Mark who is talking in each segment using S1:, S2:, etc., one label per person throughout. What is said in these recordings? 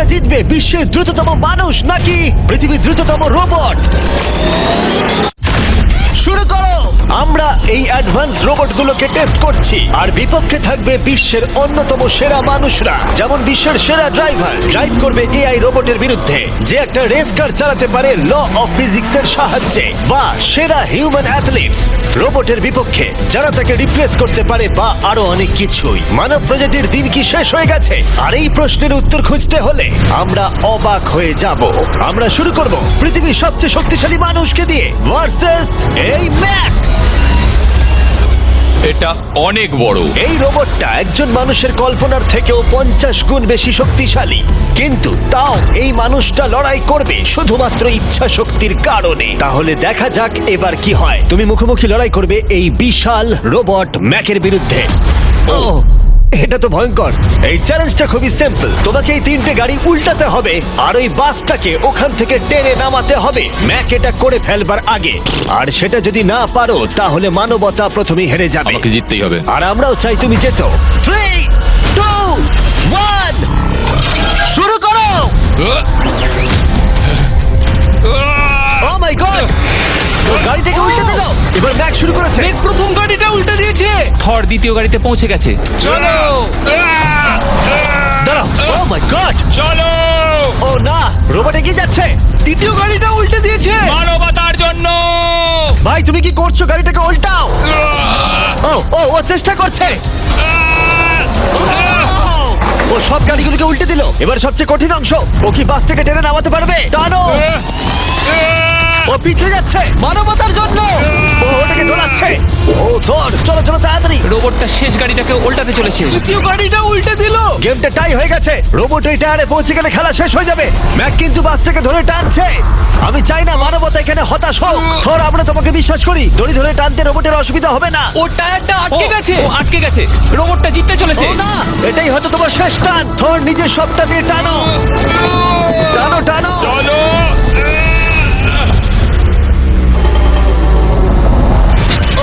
S1: চ্যালেঞ্জটা জিতবে বিশ্বের দ্রুততম মানুষ নাকি পৃথিবীর দ্রুততম রোবট? শুরু করো। আমরা এই অ্যাডভান্স রোবটগুলোকে টেস্ট করছি আর বিপক্ষে থাকবে বিশ্বের অন্যতম সেরা মানুষরা, যেমন বিশ্বের সেরা ড্রাইভার ড্রাইভ করবে এআই রোবটের বিরুদ্ধে যে একটা রেস কার চালাতে পারে ল অফ ফিজিক্স এর সাহায্যে, বা সেরা হিউম্যান অ্যাথলিটস রোবটের বিপক্ষে যারা তাকে রিপ্লেস করতে পারে, বা আরো অনেক কিছুই। মানব প্রজাতির দিন কি শেষ হয়ে গেছে? আর এই প্রশ্নের উত্তর খুঁজতে হলে আমরা অবাক হয়ে যাব। আমরা শুরু করব পৃথিবীর সবচেয়ে শক্তিশালী মানুষকে দিয়ে ভার্সেস এই ম্যাক।
S2: এটা অনেক বড়।
S1: এই রোবটটা একজন মানুষের কল্পনার থেকেও 50 গুণ বেশি শক্তিশালী, কিন্তু তাও এই মানুষটা লড়াই করবে শুধুমাত্র ইচ্ছা শক্তির কারণে। তাহলে দেখা যাক এবার কি হয়। তুমি মুখোমুখি লড়াই করবে এই বিশাল রোবট ম্যাকের বিরুদ্ধে। ও, এটা তো ভয়ঙ্কর। এই চ্যালেঞ্জটা খুবই সিম্পল। তোমাকে এই 3টে গাড়ি উল্টাতে হবে আর ওই বাসটাকে ওখান থেকে টেনে নামাতে হবে ম্যাক এটা করে ফেলবার আগে। আর সেটা যদি না পারো তাহলে মানবতা প্রথমেই হেরে যাবে।
S2: আমাকে জিততেই হবে।
S1: আর আমরাও চাই তুমি যেতো। 3, 2, 1 শুরু করো। ও মাই গড, ও গাড়িটাকে উল্টে দিল। এবার ম্যাক শুরু করেছে।
S3: প্রথম গাড়িটা উল্টে দিয়েছে।
S4: থর দ্বিতীয় গাড়িতে পৌঁছে গেছে।
S2: চলো
S1: দাঁড়াও, ও মাই গড,
S2: চলো।
S1: ও না, রোবট এগিয়ে যাচ্ছে।
S3: দ্বিতীয় গাড়িটা উল্টে দিয়েছে।
S2: মানবতার জন্য।
S1: ভাই তুমি কি করছো? গাড়িটাকে উল্টাও। ও ও ও চেষ্টা করছে। ও সব গাড়িগুলোকে উল্টে দিল। এবার সবচেয়ে কঠিন অংশ, ও কি বাস থেকে টেনে নামাতে পারবে? টানো। ও পিছলে যাচ্ছে মানবতার জন্য। ও ওটাকে দোলাচ্ছে। ও ধর, চলো চলো তাড়াতাড়ি।
S4: রোবটটা শেষ গাড়িটাকে উল্টাতে চলেছে।
S3: দ্বিতীয় গাড়িটা উল্টে দিল।
S1: গেমটা টাই হয়ে গেছে। রোবট এই টায়ারে পৌঁছে গেলে খেলা শেষ হয়ে যাবে। ম্যাক কিন্তু বাসটাকে ধরে টানছে। আমি চাই না মানবতা এখানে হতাশ হোক। থর, আমরা তোমাকে বিশ্বাস করি। দড়ি ধরে টানতে রোবটের অসুবিধা হবে না।
S3: ও টায়ারটা আটকে গেছে।
S4: ও আটকে গেছে। রোবটটা জিততে চলেছে।
S1: ও না, এটাই হয়তো তোমার শেষ টান। থর, নিজের সবটা দিয়ে টানো। টানো টানো।
S2: চলো।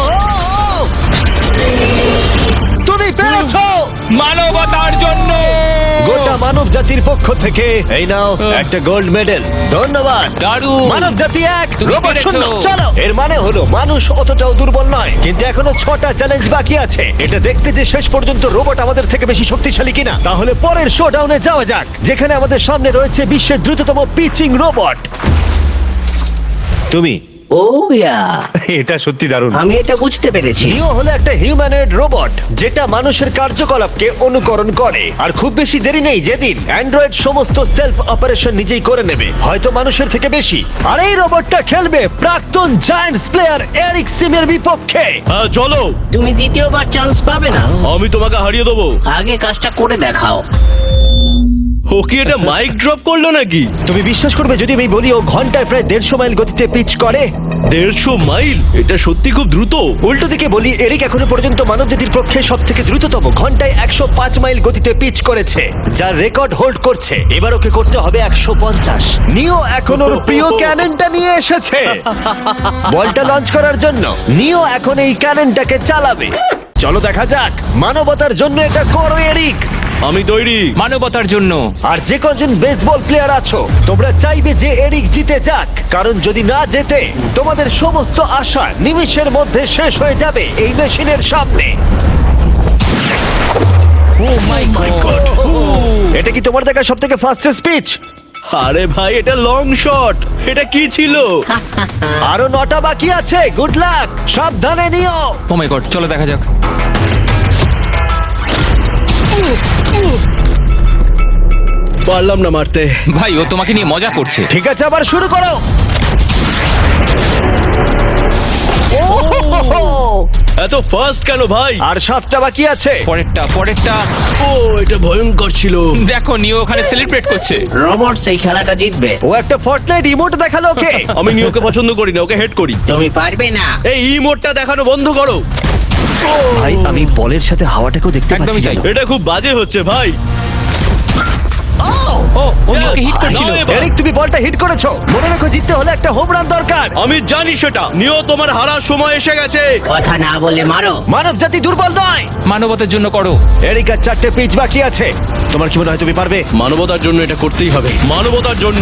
S1: ও, তুমি পেরেছো।
S2: মানবতার জন্য।
S1: গোটা মানব জাতির পক্ষ থেকে এই নাও একটা গোল্ড মেডেল। ধন্যবাদ।
S4: দারুণ।
S1: মানব জাতি এক,
S4: তুমি
S1: রোবট
S4: পেরেছো।
S1: শূন্য। চলো, এর মানে হলো মানুষ অতটাও দুর্বল নয়, কিন্তু এখনো 6টা চ্যালেঞ্জ বাকি আছে। এটা দেখতে যে শেষ পর্যন্ত রোবট আমাদের থেকে বেশি শক্তিশালী কিনা। তাহলে পরের শোডাউনে যাওয়া যাক, যেখানে আমাদের সামনে রয়েছে বিশ্বের দ্রুততম পিচিং রোবট। তুমি
S5: ও ইয়া,
S1: এটা সত্যি দারুণ।
S5: আমি এটা বুঝতে পেরেছি।
S1: নিও হলো একটা হিউম্যানয়েড রোবট যেটা মানুষের কার্যকলাপকে অনুকরণ করে। আর খুব বেশি দেরি নেই যেদিন অ্যান্ড্রয়েড সমস্ত সেলফ অপারেশন নিজেই করে নেবে, হয়তো মানুষের থেকে বেশি। আর এই রোবটটা খেলবে প্রাক্তন জায়ান্টস প্লেয়ার এরিক সিমের বিপক্ষে।
S6: হ্যাঁ চলো,
S5: তুমি দ্বিতীয়বার চান্স পাবে না।
S6: আমি তোমাকে হারিয়ে দেবো।
S5: আগে কাজটা করে দেখাও।
S6: ও কি এটা মাইক ড্রপ করলো নাকি?
S1: তুমি বিশ্বাস করবে যদি আমি বলি ও ঘন্টায় প্রায় 150 মাইল গতিতে পিচ করে?
S6: 150 মাইল? এটা সত্যি খুব দ্রুত।
S1: উল্টো দিকে বলি, এরিক এখনো পর্যন্ত মানবজাতির পক্ষে সব থেকে দ্রুততম ঘন্টায় 105 মাইল গতিতে পিচ করেছে, যার রেকর্ড হোল্ড করছে। এবার ওকে করতে হবে 150। নিও এখন ওর প্রিয় ক্যাননটা নিয়ে এসেছে বলটা লঞ্চ করার জন্য। নিও এখন এই ক্যাননটাকে চালাবে। চলো দেখা যাক, মানবতার জন্য এটা করো এরিক।
S6: আমি তৈরি।
S4: মানবতার জন্য।
S1: আর যে কজন বেসবল প্লেয়ার আছো, তোমরা চাইবে যে এরিক জিতে যাক, কারণ যদি না জেতে তোমাদের সমস্ত আশা নিমেষের মধ্যে শেষ হয়ে যাবে এই মেশিনের সামনে।
S4: ও মাই গড।
S1: এটা কি তোমার দেখা সব থেকে ফাস্টেস্ট স্পিচ?
S6: আরে ভাই, এটা লং শট। এটা কি ছিল?
S1: আরো 9টা বাকি আছে। গুড লাক, সাবধানে নিও।
S4: ও মাই গড, চলো দেখা যাক।
S6: পারলাম না মারতে।
S4: ভাই, ও তোমাকে নিয়ে মজা করছে।
S1: ঠিক আছে, আবার শুরু করো। ওহো!
S6: এত ফাস্ট কেন ভাই?
S1: আর 7টা বাকি আছে।
S4: পরেরটা।
S6: ও, এটা ভয়ঙ্কর ছিল।
S4: দেখো, নিও ওখানে সেলিব্রেট করছে।
S5: রোবট সেই খেলাটা জিতবে।
S1: ও একটা ফর্টনাইট ইমোট দেখালো ওকে।
S6: আমি নিয়োকে পছন্দ করি না, ওকে হেড করি।
S5: তুমি পারবে না।
S6: এই ইমোটটা দেখানো বন্ধ করো।
S1: ভাই, আমি বলের সাথে হাওয়াটাকেও দেখতে
S4: একদমই
S1: পাচ্ছি।
S4: তাই।
S1: জানো?
S6: এটা খুব বাজে হচ্ছে ভাই।
S4: ও নিও ওকে হিট করছিল
S6: নাও এবার।
S1: এরিক তুমি বলটা হিট করেছো, মনে রেখো জিততে হলে একটা হোম রান দরকার।
S6: আমি জানি সেটা। নিও, তোমার হারার সময় এসে গেছে।
S5: কথা না বলে মারো।
S1: মানব জাতি দুর্বল নয়।
S4: মানবতার জন্য করো।
S1: এরিক আর 4টে পিচ বাকি আছে। তোমার কি মনে হয় তুমি পারবে?
S6: মানবতার জন্য এটা করতেই হবে, মানবতার জন্য।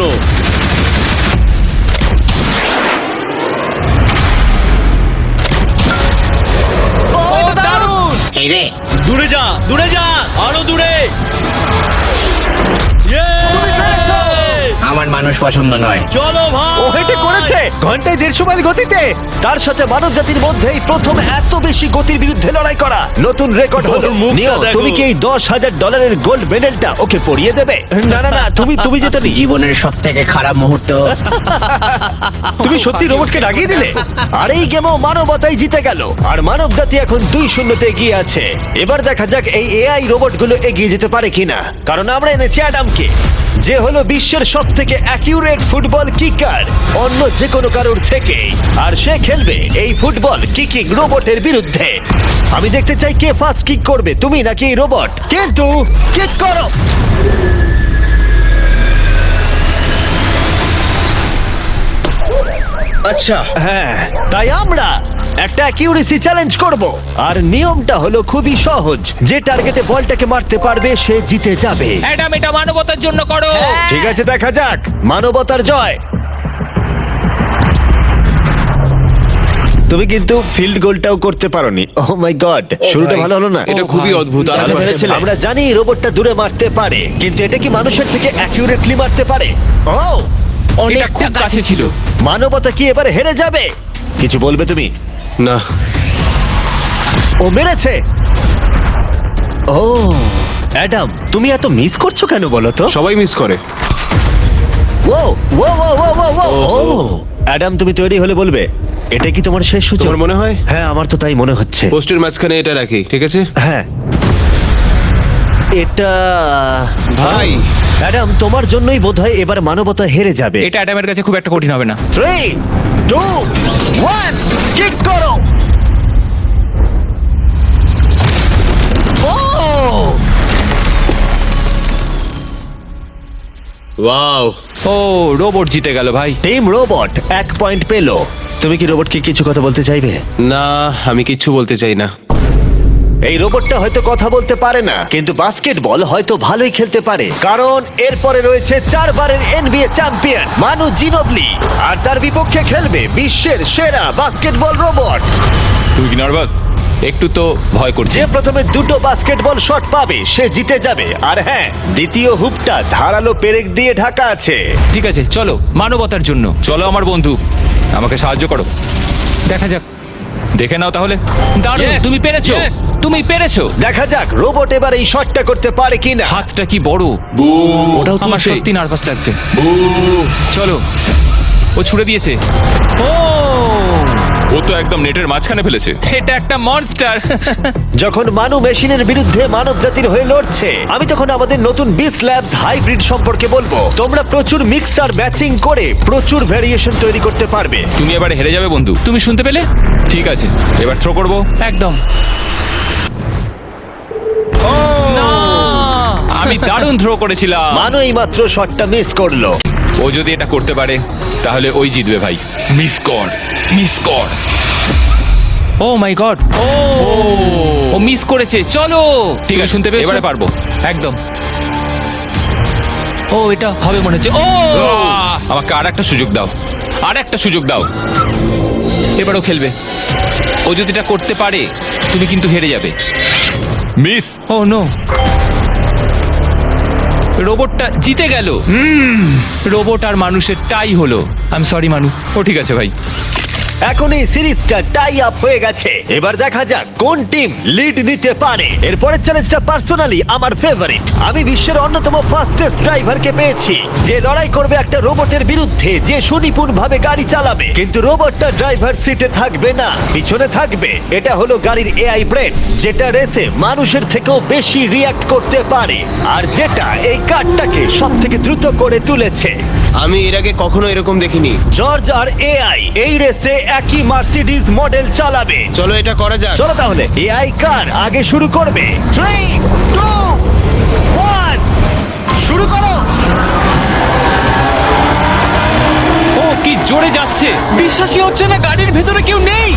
S1: ও, এটা দারুণ!
S4: দারুণ!
S5: এই রে,
S6: দূরে যা, দূরে যা, আরো দূরে।
S1: তুমি পেরেছো!
S5: আমার মানুষ পছন্দ নয়।
S6: চলো ভাই।
S1: ও হেটে করেছে ঘন্টায় 150 মাইল গতিতে। তার সাথে মানব জাতির মধ্যেই প্রথম এত বেশি গতির বিরুদ্ধে লড়াই করা নতুন রেকর্ড হলো।
S6: ওর মুখটা
S1: নিও,
S6: দেখো।
S1: তুমি কি এই $10,000 গোল্ড মেডেলটা ওকে পরিয়ে দেবে? না না না, তুমি যেতে নি।
S5: জীবনের সব থেকে খারাপ মুহূর্ত।
S1: তুমি সত্যি রোবটকে ডাকিয়ে দিলে। আর এই গেমও মানবতাই জিতে গেল, আর মানব জাতি এখন 2-0 এগিয়ে আছে। এবার দেখা যাক এই এআই রোবটগুলো এগিয়ে যেতে পারে কিনা, কারণ আমরা এনেছি অ্যাডামকে, যে হলো বিশ্বের সব থেকে অ্যাকিউরেট ফুটবল কিকার অন্য যে কোনো কারোর থেকে। আর সে খেলবে এই ফুটবল কিকিং রোবটের বিরুদ্ধে। আমি দেখতে চাই কে ফার্স্ট কিক করবে, তুমি নাকি এই রোবট। কিন্তু কিক করো।
S6: আচ্ছা,
S1: হ্যাঁ, তাই আমরা একটা অ্যাকিউরেসি চ্যালেঞ্জ করব। আর নিয়মটা হলো খুবই সহজ, যে টার্গেটে বলটাকে মারতে পারবে সে জিতে যাবে।
S4: অ্যাডাম, এটা মানবতার জন্য করো।
S1: ঠিক আছে, দেখা যাক মানবতার জয়। তুমি কিন্তু ফিল্ড গোলটাও করতে পারোনি। ওহ মাই গড, শুরুটা ভালো হলো না।
S6: এটা খুবই অদ্ভুত। আর
S1: আমরা ভেবেছিলাম, আমরা জানি রোবটটা দূরে মারতে পারে, কিন্তু এটা কি মানুষের থেকে অ্যাকিউরেটলি মারতে পারে? ও,
S4: এটা খুব কাছে ছিল।
S1: মানবতা কি এবারে হেরে যাবে? কিছু বলবে তুমি?
S6: না,
S1: ও মেরেছে। ও অ্যাডাম, তুমি এত মিস করছো কেন বলো তো?
S6: সবাই মিস করে।
S1: ও ও ও ও ও ও ও অ্যাডাম, তুমি তৈরি হলে বলবে। এটা কি তোমার শেষ সূচক?
S6: তোমার মনে হয়?
S1: হ্যাঁ, আমার তো তাই মনে হচ্ছে।
S6: পোস্টের মাঝখানে এটা রাখি, ঠিক আছে?
S1: হ্যাঁ, এটা
S6: ভাই।
S1: অ্যাডাম, তোমার জন্যই বোধহয় এবার মানবতা হেরে যাবে।
S4: এটা অ্যাডামের কাছে খুব একটা কঠিন হবে না।
S1: 3, 2, 1, কিক করো। ও,
S6: ওয়াও।
S4: ও, রোবট জিতে গেল ভাই।
S1: টিম রোবট 1 পয়েন্ট পেলো। তুমি কি রোবটকে কিছু কথা বলতে চাইবে?
S6: না, আমি কিচ্ছু বলতে চাই না।
S1: এই রোবটটা হয়তো কথা বলতে পারে না, কিন্তু বাস্কেটবল হয়তো ভালোই খেলতে পারে, কারণ এরপরে রয়েছে 4 বারের NBA চ্যাম্পিয়ন মানু জিনোবলি, আর তার বিপক্ষে খেলবে বিশ্বের সেরা বাস্কেটবল রোবট।
S2: তুই কি নার্ভাস?
S4: একটু তো ভয় করছে।
S1: যে প্রথমে 2টো বাস্কেটবল শট পাবে সে জিতে যাবে। আর হ্যাঁ, দ্বিতীয় হুপটা ধারালো পেরেক দিয়ে ঢাকা আছে।
S4: ঠিক আছে, চলো মানবতার জন্য। চলো আমার বন্ধু, আমাকে সাহায্য করো। দেখা যাক।
S2: দেখে নাও তাহলে।
S4: দারুণ,
S2: Yes!
S4: তুমি পেরেছো।
S2: Yes!
S4: তুমি পেরেছো।
S1: দেখা যাক রোবট এবার এই শটটা করতে পারে কিনা।
S4: হাতটা কি বড়।
S6: ওটাও
S4: আমার
S6: তুলছে।
S4: সত্যি নার্ভাস লাগছে। চলো, ও ছুড়ে দিয়েছে। ও,
S2: ও তো একদম নেটের মাঝখানে ফেলেছে।
S4: এটা একটা মনস্টার।
S1: যখন মানু মেশিনের বিরুদ্ধে মানব জাতির হয়ে লড়ছে, আমি তখন আমাদের নতুন বিস ল্যাবস হাইব্রিড সম্পর্কে বলবো। তোমরা প্রচুর মিক্সার ম্যাচিং করে প্রচুর ভেরিয়েশন তৈরি করতে পারবে।
S2: তুমি এবারে হেরে যাবে বন্ধু।
S4: তুমি শুনতে পেলে?
S2: ঠিক আছে, এবার থ্রো করবো।
S4: একদম। না,
S2: আমি দারুণ থ্রো করেছিলাম।
S1: মানু এই মাত্র শটটা মিস করলো।
S2: ও যদি এটা করতে পারে তাহলে ওই জিতবে ভাই। মিস কর, মিস কর।
S4: ও মাই গড। ও মিস করেছে। চলো,
S2: ঠিক
S4: তুমি
S2: আছে,
S4: শুনতে পেয়েছো?
S2: এবারে পারবো।
S4: একদম। ও, এটা হবে মনে হচ্ছে। ও,
S2: আমাকে আর একটা সুযোগ দাও, আর একটা সুযোগ দাও।
S4: এবারও খেলবে। ও যদি এটা করতে পারে তুমি কিন্তু হেরে যাবে।
S2: মিস।
S4: ও নো, রোবটটা জিতে গেল। রোবট আর মানুষের টাই হলো। আই এম সরি মানু।
S2: ও ঠিক আছে ভাই।
S1: এখন এই সিরিজটা টাই আপ হয়ে গেছে। এবার দেখা যাক কোন টিম লিড নিতে পারে। এরপরের চ্যালেঞ্জটা পার্সোনালি আমার ফেভারিট। আমি বিশ্বের অন্যতম ফাস্টেস্ট ড্রাইভারকে পেয়েছি, যে লড়াই করবে একটা রোবটের বিরুদ্ধে যে সুনিপুণ ভাবে গাড়ি চালাবে। কিন্তু রোবটটা ড্রাইভার সিটে থাকবে না, পিছনে থাকবে। এটা হলো গাড়ির এআই ব্রেন, যেটা রেসে মানুষের থেকেও বেশি রিয়াক্ট করতে পারে, আর যেটা এই কারটাকে সব থেকে দ্রুত করে তুলেছে।
S6: আমি এর আগে কখনো এরকম দেখিনি।
S1: জর্জ আর এআই এই রেসে একই মার্সিডিজ মডেল চালাবে।
S6: চলো এটা করা যাক।
S1: চলো তাহলে এআই কার আগে শুরু করবে। 3, 2, 1, শুরু করো।
S4: কি জোরে যাচ্ছে!
S3: বিশ্বাসই হচ্ছে না গাড়ির ভেতরে কেউ নেই।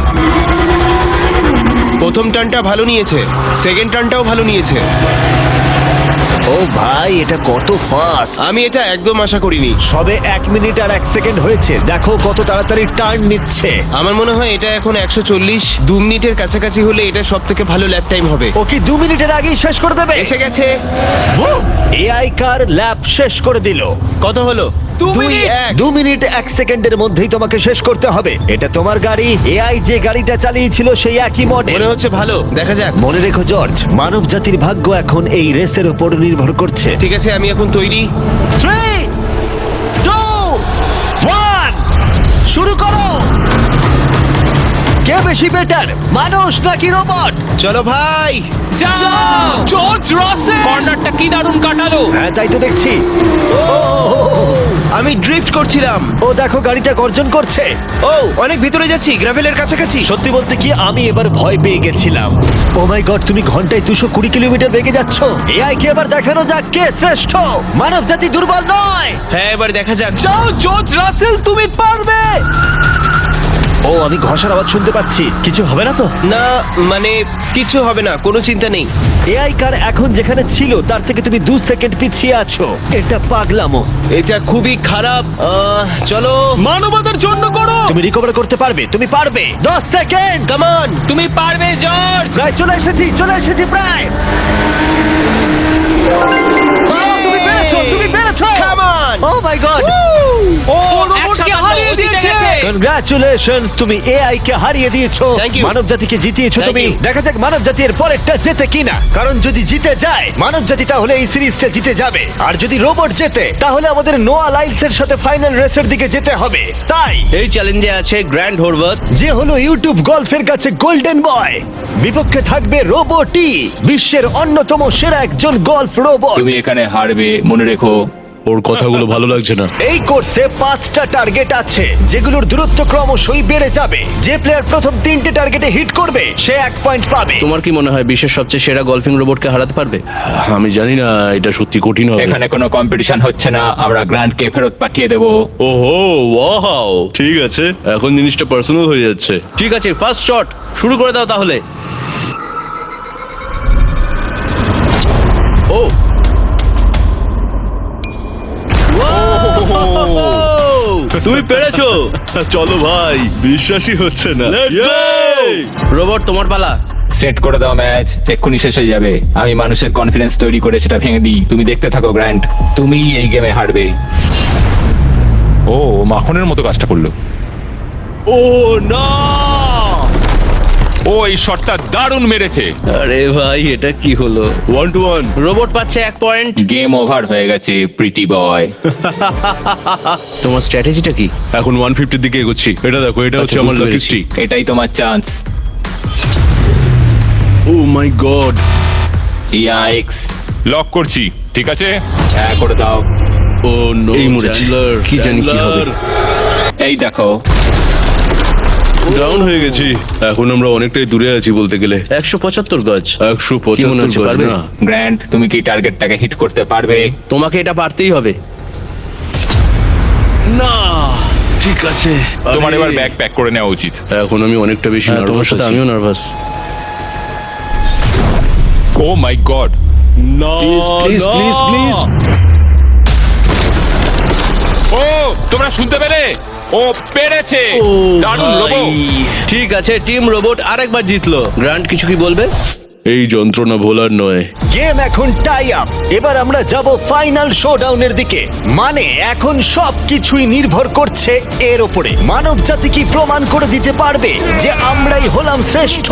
S6: প্রথম টার্নটা ভালো নিয়েছে, সেকেন্ড টার্নটাও ভালো নিয়েছে।
S1: ও ভাই, এটা কত ফাস্ট!
S6: আমি এটা একদম আশা করিনি।
S1: সবে 1 মিনিট আর 1 সেকেন্ড হয়েছে, দেখো কত তাড়াতাড়ি টার্ন নিচ্ছে।
S6: আমার মনে হয় এটা এখন 140, 2 মিনিটের কাছাকাছি হলে এটা সব থেকে ভালো ল্যাপ টাইম হবে।
S1: ও কি 2 মিনিটের আগেই শেষ করে দেবে?
S6: এসে গেছে।
S1: এআই কার ল্যাব শেষ করে দিল।
S6: কত হলো?
S3: 2 মিনিট।
S1: 2 মিনিট 1 সেকেন্ডের মধ্যেই তোমাকে শেষ করতে হবে। এটা তোমার গাড়ি, এআই যে গাড়িটা চালিয়েছিল সেই একই মডেল।
S6: মনে হচ্ছে ভালো, দেখা যাক।
S1: মনে রেখো জর্জ, মানব জাতির ভাগ্য এখন এই রেসের উপর নির্ভর করছে।
S6: ঠিক আছে, আমি এখন তৈরি।
S1: 3, 2, 1, শুরু করো। কে বেশি বেটার, মানুষ নাকি রোবট?
S6: চলো ভাই।
S4: যাও!
S3: জর্জ রাসেল।
S4: কর্নারটা কি দারুণ কাটালো!
S1: হ্যাঁ, তাই তো দেখছি।
S6: আমি ড্রিফট করছিলাম।
S1: ও দেখো, গাড়িটা গর্জন করছে।
S6: ও, অনেক ভিতরে যাচ্ছি, গ্রাভেলের কাছাকাছি।
S1: সত্যি বলতে কি, আমি এবার ভয় পেয়ে গেছিলাম। ও মাই গড, তুমি ঘন্টায় 220 কিলোমিটার বেগে যাচ্ছ। এআই কে এবার দেখানো যাক কে শ্রেষ্ঠ। মানব জাতি দুর্বল নয়।
S6: হ্যাঁ, এবার দেখা যাক।
S3: যাও জর্জ রাসেল, তুমি পারবে।
S1: ও, আমি ঘষার আওয়াজ শুনতে পাচ্ছি। কিছু হবে না তো?
S6: না, মানে কিছু হবে না, কোনো চিন্তা নেই।
S1: এআই কার এখন যেখানে ছিল তার থেকে তুমি 2 সেকেন্ড পিছিয়ে আছো। এটা পাগলামো।
S6: এটা খুবই খারাপ। চলো।
S3: মানবতার জন্য করো।
S1: তুমি রিকভার করতে পারবে, তুমি পারবে। 10 সেকেন্ড,
S6: কাম অন।
S4: তুমি পারবে জর্জ!
S1: প্রায় চলে এসেছি প্রায়। তুমি পেরেছো, তুমি পেরেছো।
S6: Come on.
S1: O my god,
S3: ও রোবটকে হারিয়ে দিয়েছে।
S1: কনগ্রাচুলেশনস, তুমি এআই কে হারিয়ে দিয়েছো।
S6: Thank you.
S1: মানব জাতিকে জিতিয়েছো
S6: Thank
S1: তুমি।
S6: you.
S1: দেখা যাক মানব জাতি এর পরেরটা জেতে কিনা। কারণ যদি জিতে যায় মানব জাতি, তাহলে এই সিরিজটা জিতে যাবে। আর যদি রোবট জেতে, তাহলে আমাদের নোয়া লাইলসের সাথে ফাইনাল রেসের দিকে যেতে হবে। তাই
S6: এই চ্যালেঞ্জে আছে গ্র্যান্ড হোরভাত।
S1: যে হলো ইউটিউব গল্ফের কাছে গোল্ডেন বয়, বিপক্ষে থাকবে রোবটই, বিশ্বের অন্যতম সেরা একজন গল্ফ রোবট।
S4: তুমি এখানে হারবে, মনে রেখো।
S7: ওর কথাগুলো ভালো লাগছে না।
S1: এই কোর্সে 5টা টার্গেট আছে, যেগুলোর দূরত্ব ক্রমশই বেড়ে যাবে। যে প্লেয়ার প্রথম 3টে টার্গেটে হিট করবে সে 1 পয়েন্ট পাবে।
S6: তোমার কি মনে হয় বিশ্বের সবচেয়ে সেরা গলফিং রোবটকে হারাতে পারবে?
S7: আমি জানি না, এটা সত্যি কঠিন হবে।
S4: এখানে কোনো কম্পিটিশন হচ্ছে না, আমরা গ্র্যান্ডকে ফেরত পাঠিয়ে দেবো।
S7: ওহো, ওয়াও, ঠিক আছে, এখন জিনিসটা পার্সোনাল হয়ে যাচ্ছে।
S6: ঠিক আছে, ফার্স্ট শট শুরু করে দাও তাহলে। ও, তুমি পেরেছো।
S7: চলো ভাই, বিশ্বাসই হচ্ছে না।
S6: রোবট, তোমার পালা।
S4: সেট করে দাও ম্যাচ, এক্ষুনি শেষ হয়ে যাবে। আমি মানুষের কনফিডেন্স তৈরি করে সেটা ভেঙে দিই। তুমি দেখতে থাকো গ্র্যান্ড, তুমি এই গেমে হারবে।
S2: ও মাখনের মতো কাজটা করলো।
S7: ও না,
S2: ও এই শটটা দারুণ মেরেছে।
S6: আরে ভাই, এটা কি হলো?
S7: 1-1।
S6: রোবট পাচ্ছে 1 পয়েন্ট।
S4: গেম ওভার হয়ে গেছে, প্রিটি বয়।
S6: তোমার স্ট্র্যাটেজিটা কি?
S7: এখন 150 দিকে এগোচ্ছি। এটা দেখো, এটা হচ্ছে
S6: আচ্ছা,
S7: আমার
S6: বুঝতে
S7: লাকি
S6: পেরেছি।
S7: স্ট্রিক।
S4: এটাই তোমার chance.
S7: O my god,
S4: yikes!
S2: Lock করছি, ঠিক আছে।
S4: হ্যাঁ, করে দাও।
S7: ও নো,
S6: এই মরেছি। কি জানি কি হবে।
S4: এই দেখো,
S7: ডাউন হয়ে গেছি। এখন আমরা অনেকটাই দূরে আছি বলতে গেলে।
S6: 175 গজ।
S7: 175
S6: গজ
S7: পারবে
S6: না?
S7: না।
S4: গ্র্যান্ড, তুমি কি টার্গেটটাকে হিট করতে পারবে?
S6: তোমাকে এটা পারতেই হবে।
S7: না, ঠিক আছে।
S2: তোমার
S7: আরে,
S2: এবার ব্যাগ প্যাক করে নেওয়া উচিত।
S7: এখন আমি অনেকটা বেশি
S6: হ্যাঁ, তোমার
S7: নার্ভাস
S6: সাথে
S7: আছি।
S6: আমিও নার্ভাস।
S2: Oh my God!
S7: না,
S6: প্লিজ,
S7: না।
S6: Please, please.
S2: ও, তোমরা শুনতে পেলে? ও পেরেছে। দারুণ লোবো।
S6: ঠিক আছে, টিম রোবট আরেকবার জিতলো। গ্র্যান্ড, কিছু কি বলবে?
S7: এই যন্ত্রণা ভোলার নয়।
S1: গেম এখন টাই আপ। এবার আমরা যাব ফাইনাল শোডাউনের দিকে। মানে এখন সবকিছুই নির্ভর করছে এর উপরে। মানব জাতি কি প্রমাণ করে দিতে পারবে যে আমরাই হলাম শ্রেষ্ঠ,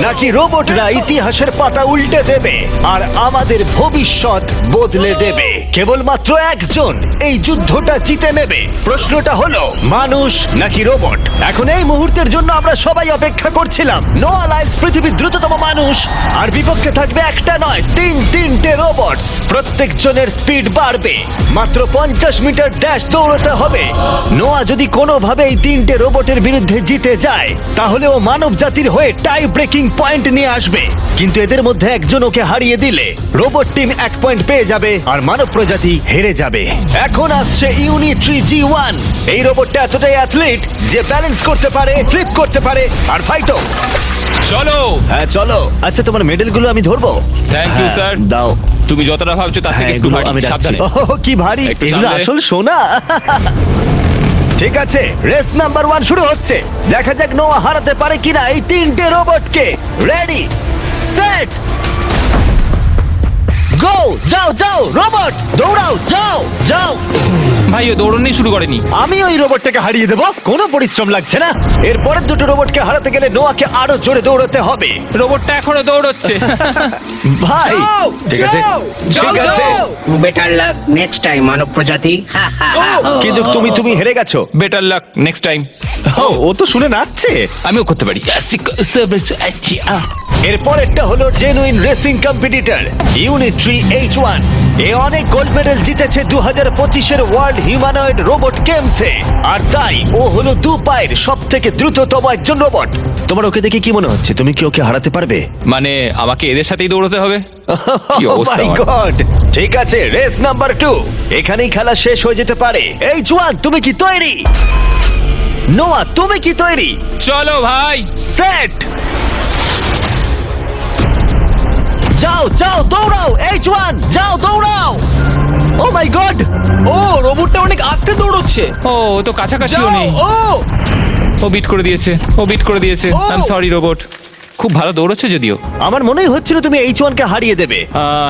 S1: নাকি রোবটরা ইতিহাসের পাতা উল্টে দেবে আর আমাদের ভবিষ্যৎ বদলে দেবে? কেবলমাত্র একজন এই যুদ্ধটা জিতে নেবে। প্রশ্নটা হলো মানুষ নাকি রোবট। এখন এই মুহূর্তের জন্য আমরা সবাই অপেক্ষা করছিলাম। নোয়া লাইলস পৃথিবীর দ্রুততম মানুষ, আর বিপক্ষে থাকবে একটা নয় তিনটে রোবটস। প্রত্যেকজনের স্পিড বাড়বে। মাত্র 50 মিটার ড্যাশ দৌড়তে হবে। নোয়া যদি কোনোভাবে এই তিনটে রোবটের বিরুদ্ধে জিতে যায় তাহলে ও মানব জাতির হয়ে টাই ব্রেকিং পয়েন্ট নিয়ে আসবে। কিন্তু এদের মধ্যে একজন ওকে হারিয়ে দিলে রোবট টিম 1 পয়েন্ট পেয়ে যাবে আর মানব প্রজাতি হেরে যাবে। এখন আসছে ইউনিট্রি G1। এই রোবটটা এতটাই অ্যাথলিট যে ব্যালেন্স করতে পারে, ফ্লিপ করতে পারে আর ফাইটও।
S2: চলো।
S1: হ্যাঁ চলো। আচ্ছা তোমার মেডেলগুলো আমি ধরবো?
S2: Thank you,
S1: হ্যাঁ,
S2: sir.
S1: দাও।
S2: তুমি যতটা ভাবছো তার
S1: হ্যাঁ,
S2: থেকে একটু
S1: এগুলো
S2: ভারী।
S1: আমি রাখছি।
S2: সাবধানে।
S1: ওহ, কি ভারী।
S2: একটু
S1: এগুলো
S2: সামলে।
S1: আসল সোনা। ঠিক আছে, রেস নাম্বার 1 শুরু হচ্ছে। দেখা যাক নোয়া হারাতে পারে কিনা এই তিনটে রোবটকে। রেডি, সেট, গো। যাও যাও রোবট, দৌড়াও, যাও যাও।
S2: ভাই ও দৌড়নি শুরু করেনি।
S1: আমি ওই রোবটটাকে হারিয়ে দেবো, কোনো পরিশ্রম লাগছে না। এর পরের দুটো রোবটকে হারাতে গেলে নোয়াকে আরো জোরে দৌড়াতে হবে।
S2: রোবটটা এখনো দৌড়চ্ছে।
S1: ভাই
S3: যাও,
S1: ঠিক আছে,
S3: যাও,
S1: ঠিক
S3: যাও,
S1: আছে।
S3: যাও।
S5: বেটার লাক নেক্সট টাইম মানব প্রজাতি। হা, হা, হা।
S1: কিন্তু তুমি হেরে গেছো।
S2: Better luck next time.
S1: ও তো শুনে নাচছে।
S2: আমিও করতে পারি।
S1: এর পরেরটা হলো genuine racing competitor Unitree H1। এ অনেক গোল্ড মেডেল জিতেছে 2025-এর ওয়ার্ল্ড হিউম্যানয়েড রোবট গেমসে। আর তাই ও হলো 2 পায়ের সব থেকে দ্রুততম একজন রোবট। তোমার ওকে দেখে কি মনে হচ্ছে? তুমি কি ওকে হারাতে পারবে?
S2: মানে আমাকে এদের সাথেই দৌড়তে হবে? কি অবস্থা
S1: মাই
S2: আমার।
S1: গড। ঠিক আছে, রেস নাম্বার 2। এখানেই খেলা শেষ হয়ে যেতে পারে। H1 তুমি কি তৈরি? নোয়া তুমি কি তৈরি?
S2: চলো ভাই।
S1: সেট, যাও যাও দৌড়াও। H1 যাও দৌড়াও। ও মাই গড।
S3: ও রোবটটা অনেক আস্তে দৌড়চ্ছে।
S2: ও ও তো কাছাকাছিও
S3: যাও,
S2: নেই।
S3: ও
S2: ও বিট করে দিয়েছে, ও বিট করে দিয়েছে।
S3: ও।
S2: I am sorry robot. খুব ভালো দৌড়চ্ছে যদিও।
S1: আমার মনেই হচ্ছিল তুমি H1 কে হারিয়ে দেবে।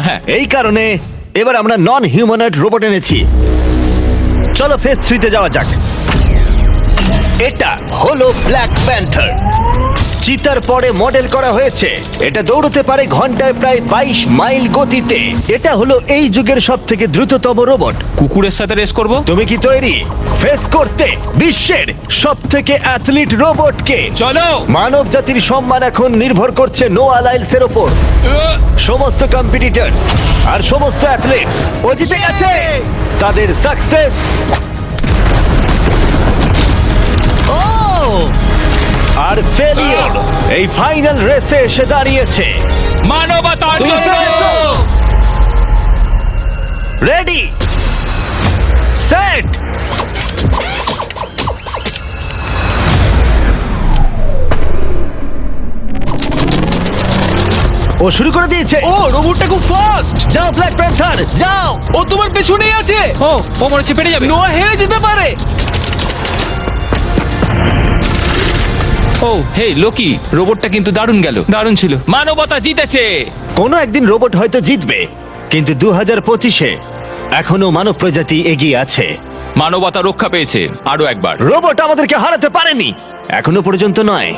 S2: হ্যাঁ।
S1: এই কারণে এবার আমরা নন হিউম্যানয়েড রোবট এনেছি। চলো ফেজ 3 তে যাওয়া যাক। এটা হলো ব্ল্যাক প্যান্থার। চিতার পরে মডেল করা হয়েছে। এটা দৌড়তে পারে ঘন্টায় প্রায় 22 মাইল গতিতে। এটা হলো এই যুগের সব থেকে দ্রুততম রোবট।
S2: কুকুরের সাথে রেস করব।
S1: তুমি কি তৈরি ফেস করতে বিশ্বের সব থেকে অ্যাথলিট রোবটকে?
S2: চলো।
S1: মানব জাতির সম্মান এখন নির্ভর করছে নোয়া লাইলসের ওপর। সমস্ত কম্পিটিটরস আর সমস্ত অ্যাথলিটস ও জিতে গেছে। তাদের সাকসেস আর ফেলিওর এই ফাইনাল রেসে এসে দাঁড়িয়েছে।
S2: মানবতার
S1: তুমি
S2: জন্য।
S1: পেরেছো। রেডি, সেট, ও শুরু করে দিয়েছে।
S3: ও রোবটটা খুব ফাস্ট।
S1: যাও ব্ল্যাক প্যান্থার যাও।
S3: ও তোমার পেছনেই আছে।
S2: ও ও মনে হচ্ছে পেরে যাবে।
S3: নোয়া হেরে যেতে পারে।
S2: ও হে লোকি, রোবটটা কিন্তু দারুণ গেল, দারুণ ছিল। মানবতা জিতেছে।
S1: কোনো একদিন রোবট হয়তো জিতবে, কিন্তু 2025-এ এখনো মানব প্রজাতি এগিয়ে আছে।
S2: মানবতা রক্ষা পেয়েছে আরো একবার।
S1: রোবট আমাদেরকে হারাতে পারেনি এখনো পর্যন্ত নয়।